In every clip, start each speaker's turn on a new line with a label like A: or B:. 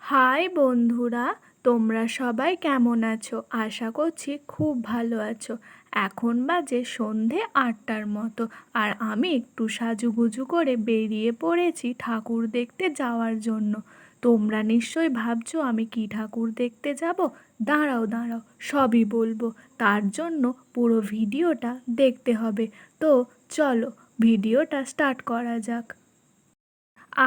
A: High বন্ধুরা, তোমরা সবাই কেমন আছো? আশা করছি খুব ভালো আছো। এখন বাজে সন্ধে 8টার মতো, আর আমি একটু সাজুগুজু করে বেরিয়ে পড়েছি ঠাকুর দেখতে যাওয়ার জন্য। তোমরা নিশ্চয়ই ভাবছো আমি কি ঠাকুর দেখতে যাব। দাঁড়াও দাঁড়াও, সবই বলবো। তার জন্য পুরো ভিডিওটা দেখতে হবে। তো চলো, ভিডিওটা স্টার্ট করা যাক।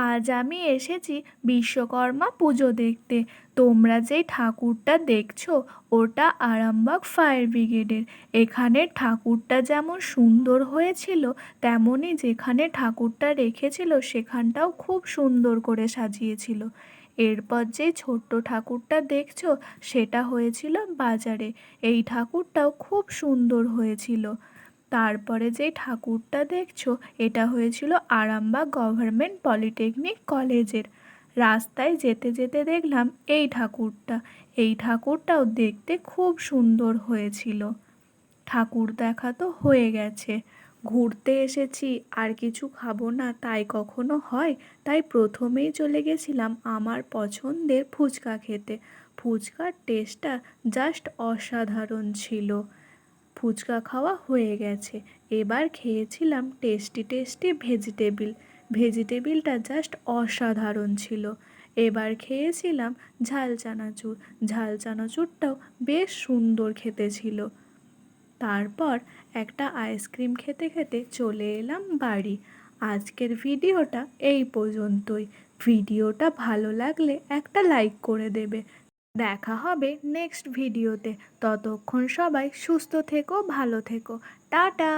A: আজ আমি এসেছি বিশ্বকর্মা পুজো দেখতে। তোমরা যেই ঠাকুরটা দেখছো ওটা আরামবাগ ফায়ার ব্রিগেডের। এখানের ঠাকুরটা যেমন সুন্দর হয়েছিল, তেমনই যেখানে ঠাকুরটা রেখেছিল সেখানটাও খুব সুন্দর করে সাজিয়েছিল। এরপর যেই ছোট্ট ঠাকুরটা দেখছো সেটা হয়েছিল বাজারে। এই ঠাকুরটাও খুব সুন্দর হয়েছিল। তারপরে যে ঠাকুরটা দেখছো এটা হয়েছিল আরামবাগ গভর্নমেন্ট পলিটেকনিক কলেজের। রাস্তায় যেতে যেতে দেখলাম এই ঠাকুরটা। এই ঠাকুরটাও দেখতে খুব সুন্দর হয়েছিল। ঠাকুর দেখা তো হয়ে গেছে, ঘুরতে এসেছি, আর কিছু খাবো না তাই কখনো হয়? তাই প্রথমেই চলে গেছিলাম আমার পছন্দের ফুচকা খেতে। ফুচকার টেস্টটা জাস্ট অসাধারণ ছিল। ফুচকা খাওয়া হয়ে গেছে, এবার খেয়েছিলাম টেস্টি টেস্টি ভেজিটেবিল। ভেজিটেবিলটা জাস্ট অসাধারণ ছিল। এবার খেয়েছিলাম ঝাল চানাচুর। ঝাল চানাচুরটাও বেশ সুন্দর খেতে ছিল। তারপর একটা আইসক্রিম খেতে খেতে চলে এলাম বাড়ি। আজকের ভিডিওটা এই পর্যন্তই। ভিডিওটা ভালো লাগলে একটা লাইক করে দেবে। দেখা হবে নেক্সট ভিডিওতে। ততক্ষণ সবাই সুস্থ থেকো, ভালো থেকো। টাটা।